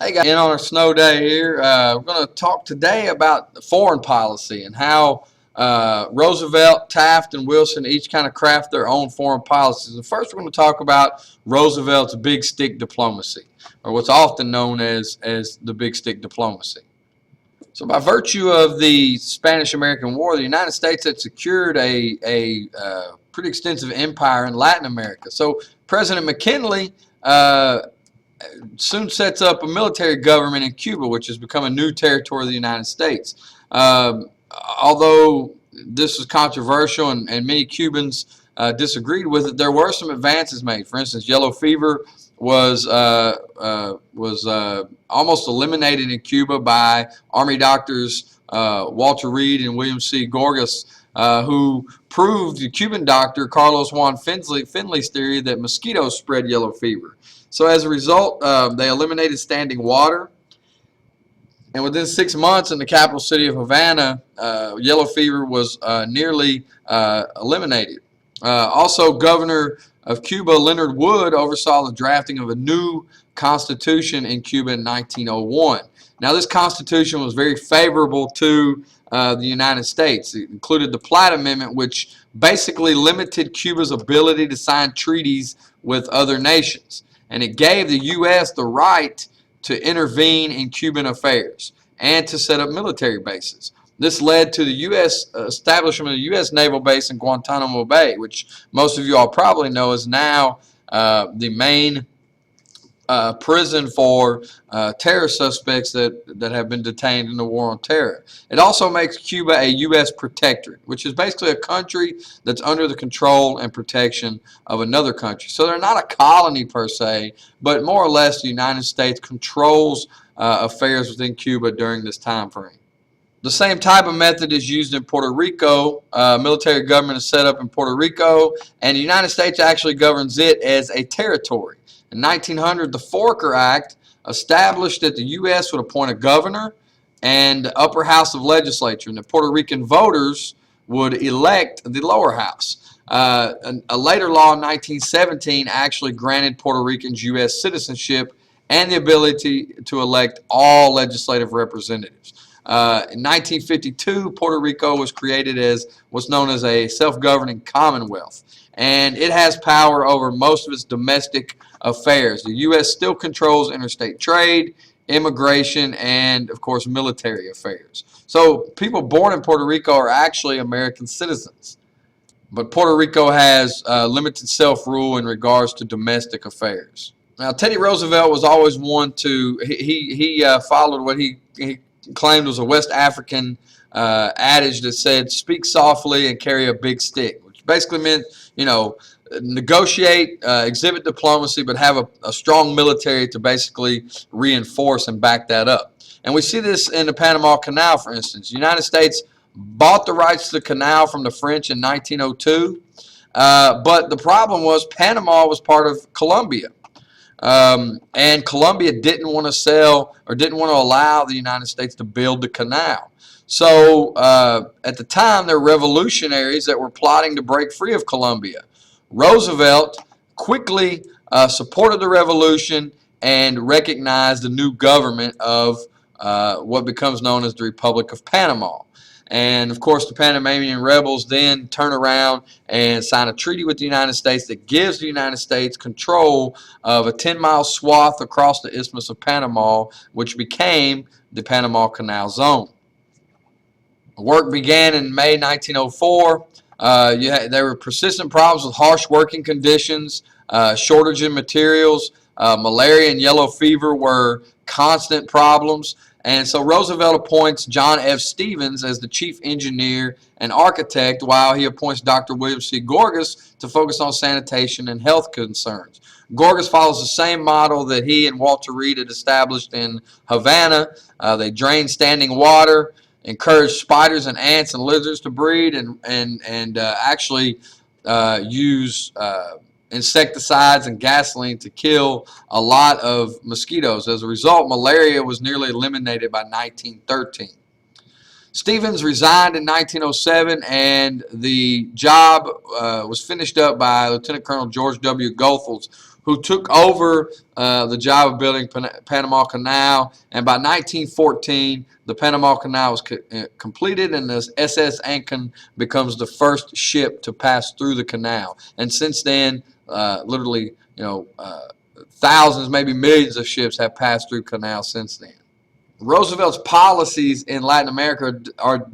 Hey guys, in on our snow day here, we're going to talk today about foreign policy and how Roosevelt, Taft, and Wilson each kind of craft their own foreign policies. And first we're going to talk about Roosevelt's big stick diplomacy, or what's often known as the big stick diplomacy. So by virtue of the Spanish-American War, the United States had secured a pretty extensive empire in Latin America. So President McKinley soon sets up a military government in Cuba, which has become a new territory of the United States. Although this was controversial and many Cubans disagreed with it, there were some advances made. For instance, yellow fever was almost eliminated in Cuba by Army doctors Walter Reed and William C. Gorgas, who proved the Cuban doctor Carlos Juan Finley's theory that mosquitoes spread yellow fever. So as a result, they eliminated standing water, and within 6 months in the capital city of Havana, yellow fever was nearly eliminated. Also, Governor of Cuba Leonard Wood oversaw the drafting of a new constitution in Cuba in 1901. Now, this constitution was very favorable to the United States. It included the Platt Amendment, which basically limited Cuba's ability to sign treaties with other nations. And it gave the U.S. the right to intervene in Cuban affairs and to set up military bases. This led to the U.S. establishment of the U.S. naval base in Guantanamo Bay, which most of you all probably know is now the main prison for terror suspects that have been detained in the war on terror. It also makes Cuba a U.S. protectorate, which is basically a country that's under the control and protection of another country. So they're not a colony per se, but more or less the United States controls affairs within Cuba during this time frame. The same type of method is used in Puerto Rico. Military government is set up in Puerto Rico, and the United States actually governs it as a territory. In 1900, the Forker Act established that the U.S. would appoint a governor and the upper house of legislature, and the Puerto Rican voters would elect the lower house. A later law in 1917 actually granted Puerto Ricans U.S. citizenship and the ability to elect all legislative representatives. In 1952, Puerto Rico was created as what's known as a self-governing commonwealth, and it has power over most of its domestic affairs. The U.S. still controls interstate trade, immigration, and, of course, military affairs. So people born in Puerto Rico are actually American citizens, but Puerto Rico has limited self-rule in regards to domestic affairs. Now, Teddy Roosevelt was always one to, he followed what he claimed was a West African adage that said, speak softly and carry a big stick, which basically meant, negotiate, exhibit diplomacy, but have a strong military to basically reinforce and back that up. And we see this in the Panama Canal, for instance. The United States bought the rights to the canal from the French in 1902, but the problem was Panama was part of Colombia. And Colombia didn't want to sell or didn't want to allow the United States to build the canal. So at the time, there were revolutionaries that were plotting to break free of Colombia. Roosevelt quickly supported the revolution and recognized the new government of what becomes known as the Republic of Panama. And, of course, the Panamanian rebels then turn around and sign a treaty with the United States that gives the United States control of a 10-mile swath across the Isthmus of Panama, which became the Panama Canal Zone. Work began in May 1904. There were persistent problems with harsh working conditions, shortage in materials. Malaria and yellow fever were constant problems. And so Roosevelt appoints John F. Stevens as the chief engineer and architect, while he appoints Dr. William C. Gorgas to focus on sanitation and health concerns. Gorgas follows the same model that he and Walter Reed had established in Havana. They drain standing water, encourage spiders and ants and lizards to breed, and actually use insecticides and gasoline to kill a lot of mosquitoes. As a result, malaria was nearly eliminated by 1913. Stevens resigned in 1907, and the job was finished up by Lieutenant Colonel George W. Goethals, who took over the job of building Panama Canal. And by 1914, the Panama Canal was completed, and the SS Ancon becomes the first ship to pass through the canal. And since then, literally, thousands, maybe millions of ships have passed through canal since then. Roosevelt's policies in Latin America are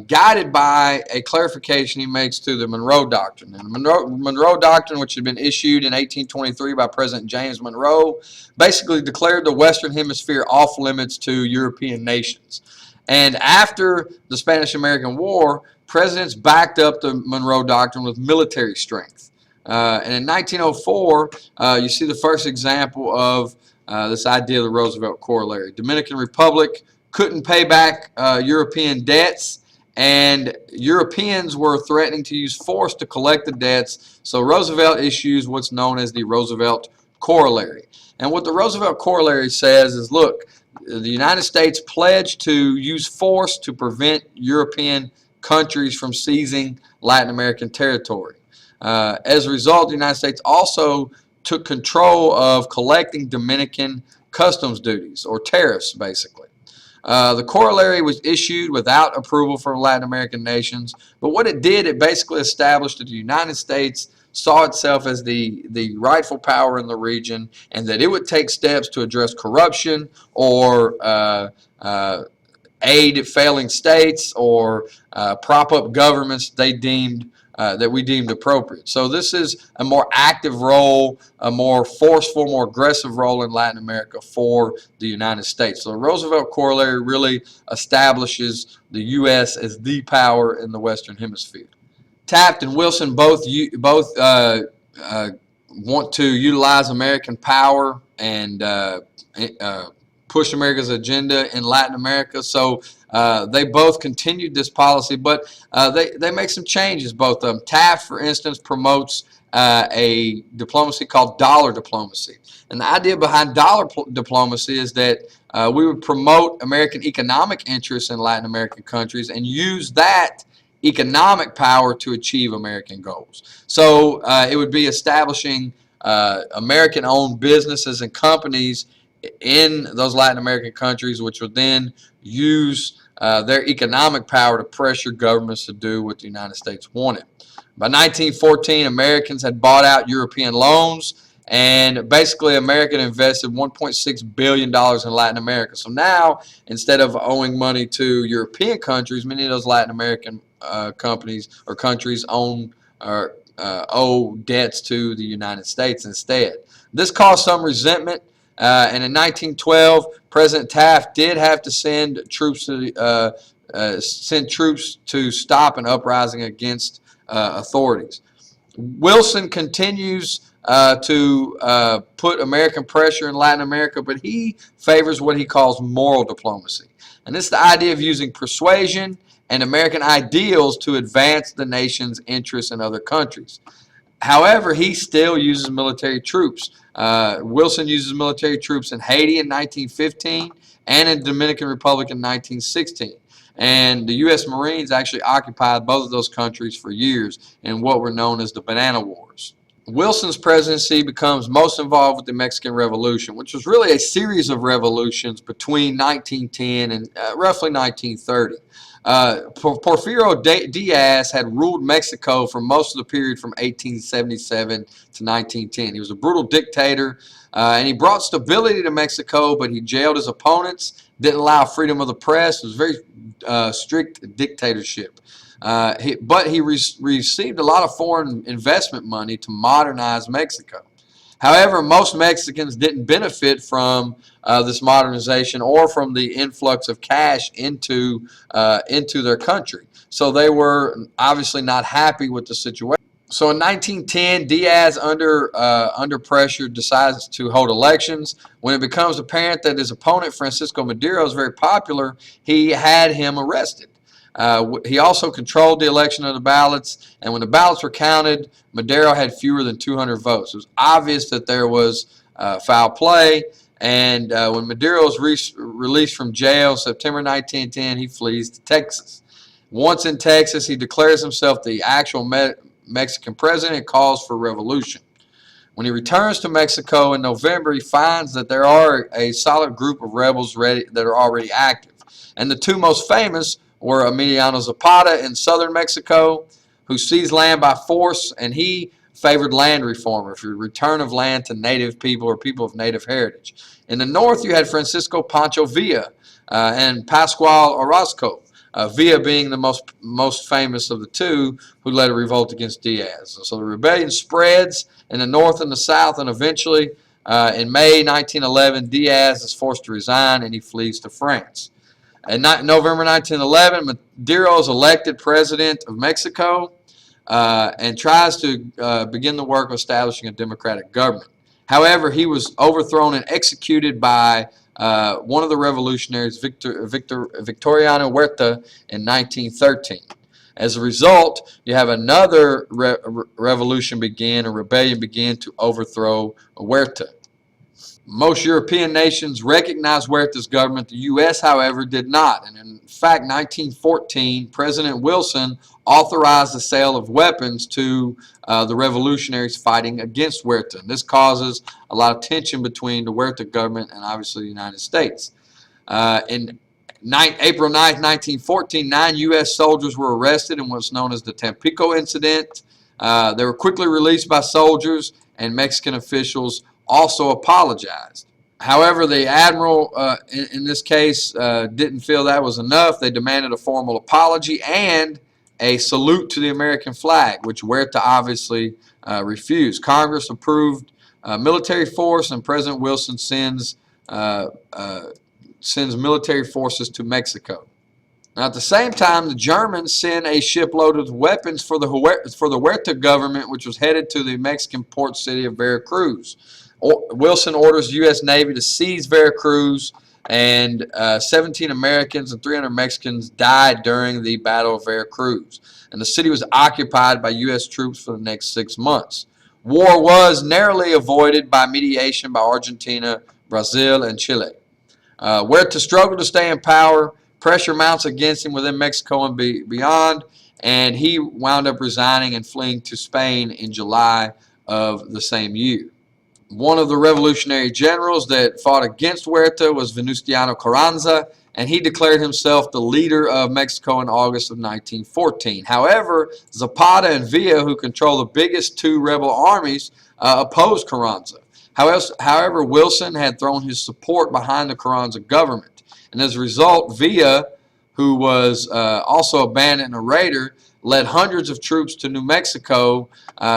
guided by a clarification he makes to the Monroe Doctrine. And the Monroe Doctrine, which had been issued in 1823 by President James Monroe, basically declared the Western Hemisphere off limits to European nations. And after the Spanish-American War, presidents backed up the Monroe Doctrine with military strength. And in 1904, you see the first example of this idea of the Roosevelt Corollary. Dominican Republic couldn't pay back European debts, and Europeans were threatening to use force to collect the debts. So Roosevelt issues what's known as the Roosevelt Corollary. And what the Roosevelt Corollary says is, look, the United States pledged to use force to prevent European countries from seizing Latin American territory. As a result, the United States also took control of collecting Dominican customs duties, or tariffs, basically. The corollary was issued without approval from Latin American nations, but what it did, it basically established that the United States saw itself as the rightful power in the region, and that it would take steps to address corruption or aid failing states or prop up governments they deemed that we deemed appropriate. So this is a more active role, a more forceful, more aggressive role in Latin America for the United States. So the Roosevelt Corollary really establishes the U.S. as the power in the Western Hemisphere. Taft and Wilson both want to utilize American power and push America's agenda in Latin America. So they both continued this policy, but they make some changes, both of them. Taft, for instance, promotes a diplomacy called dollar diplomacy. And the idea behind dollar diplomacy is that we would promote American economic interests in Latin American countries and use that economic power to achieve American goals. So it would be establishing American-owned businesses and companies in those Latin American countries, which would then use their economic power to pressure governments to do what the United States wanted. By 1914, Americans had bought out European loans, and basically America invested $1.6 billion in Latin America. So now, instead of owing money to European countries, many of those Latin American companies or countries owe debts to the United States instead. This caused some resentment. And in 1912, President Taft did have to send troops to stop an uprising against authorities. Wilson continues to put American pressure in Latin America, but he favors what he calls moral diplomacy. And this is the idea of using persuasion and American ideals to advance the nation's interests in other countries. However, he still uses military troops. Wilson uses military troops in Haiti in 1915 and in the Dominican Republic in 1916. And the U.S. Marines actually occupied both of those countries for years in what were known as the Banana Wars. Wilson's presidency becomes most involved with the Mexican Revolution, which was really a series of revolutions between 1910 and roughly 1930. Porfirio Diaz had ruled Mexico for most of the period from 1877 to 1910. He was a brutal dictator, and he brought stability to Mexico, but he jailed his opponents, didn't allow freedom of the press. It was a very strict dictatorship. But he received a lot of foreign investment money to modernize Mexico. However, most Mexicans didn't benefit from this modernization or from the influx of cash into their country. So they were obviously not happy with the situation. So in 1910, Diaz, under pressure, decides to hold elections. When it becomes apparent that his opponent, Francisco Madero, is very popular, he had him arrested. He also controlled the election of the ballots, and when the ballots were counted, Madero had fewer than 200 votes. It was obvious that there was foul play, and when Madero was released from jail September 1910, he flees to Texas. Once in Texas, he declares himself the actual Mexican president and calls for revolution. When he returns to Mexico in November, he finds that there are a solid group of rebels ready that are already active. And the two most famous were Emiliano Zapata in southern Mexico, who seized land by force, and he favored land reform, or return of land to native people or people of native heritage. In the north, you had Francisco Pancho Villa and Pascual Orozco. Villa being the most famous of the two, who led a revolt against Diaz. So the rebellion spreads in the north and the south, and eventually, in May 1911, Diaz is forced to resign and he flees to France. In November 1911, Madero is elected president of Mexico and tries to begin the work of establishing a democratic government. However, he was overthrown and executed by one of the revolutionaries, Victoriano Huerta, in 1913. As a result, you have another revolution begin, a rebellion begin to overthrow Huerta. Most European nations recognized Huerta's government. The U.S., however, did not. And in fact, 1914, President Wilson authorized the sale of weapons to the revolutionaries fighting against Huerta. And this causes a lot of tension between the Huerta government and obviously the United States. In April 9, 1914, 9 U.S. soldiers were arrested in what's known as the Tampico incident. They were quickly released by soldiers, and Mexican officials also apologized. However, the admiral in this case didn't feel that was enough. They demanded a formal apology and a salute to the American flag, which Huerta obviously refused. Congress approved military force, and President Wilson sends military forces to Mexico. Now, at the same time, the Germans sent a shipload of weapons for the Huerta government, which was headed to the Mexican port city of Veracruz. Wilson orders U.S. Navy to seize Veracruz, and 17 Americans and 300 Mexicans died during the Battle of Veracruz. And the city was occupied by U.S. troops for the next 6 months. War was narrowly avoided by mediation by Argentina, Brazil, and Chile. Huerta struggled to stay in power. Pressure mounts against him within Mexico and beyond, and he wound up resigning and fleeing to Spain in July of the same year. One of the revolutionary generals that fought against Huerta was Venustiano Carranza, and he declared himself the leader of Mexico in August of 1914. However, Zapata and Villa, who control the biggest two rebel armies, opposed Carranza. However, Wilson had thrown his support behind the Carranza government, and as a result, Villa, who was also a bandit and a raider, led hundreds of troops to New Mexico,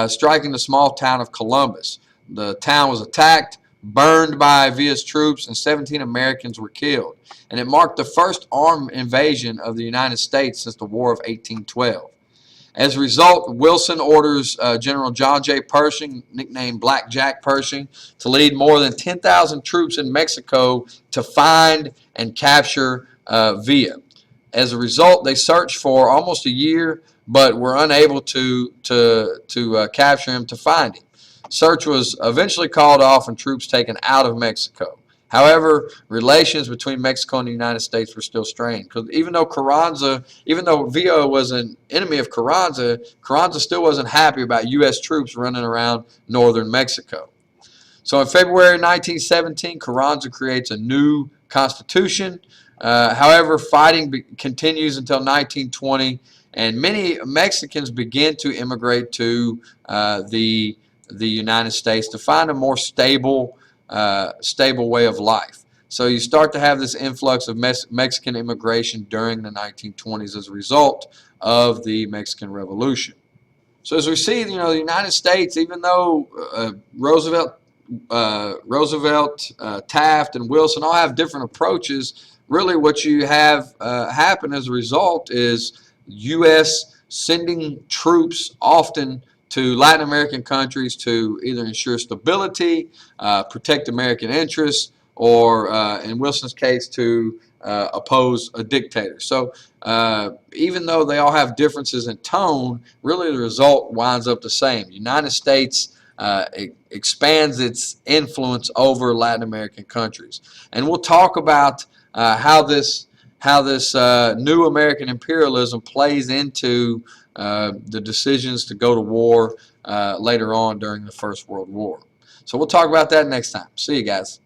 striking the small town of Columbus. The town was attacked, burned by Villa's troops, and 17 Americans were killed. And it marked the first armed invasion of the United States since the War of 1812. As a result, Wilson orders General John J. Pershing, nicknamed Black Jack Pershing, to lead more than 10,000 troops in Mexico to find and capture Villa. As a result, they searched for almost a year, but were unable to capture him, to find him. Search was eventually called off and troops taken out of Mexico. However, relations between Mexico and the United States were still strained, because even though Villa was an enemy of Carranza, Carranza still wasn't happy about U.S. troops running around northern Mexico. So in February 1917, Carranza creates a new constitution. However, fighting continues until 1920, and many Mexicans begin to immigrate to the United States to find a more stable way of life. So you start to have this influx of Mexican immigration during the 1920s as a result of the Mexican Revolution. So as we see, the United States, even though Roosevelt, Taft, and Wilson all have different approaches, really what you have happen as a result is U.S. sending troops often to Latin American countries to either ensure stability, protect American interests, or in Wilson's case, to oppose a dictator. So even though they all have differences in tone, really the result winds up the same. The United States expands its influence over Latin American countries. And we'll talk about how this new American imperialism plays into the decisions to go to war later on during the First World War. So we'll talk about that next time. See you guys.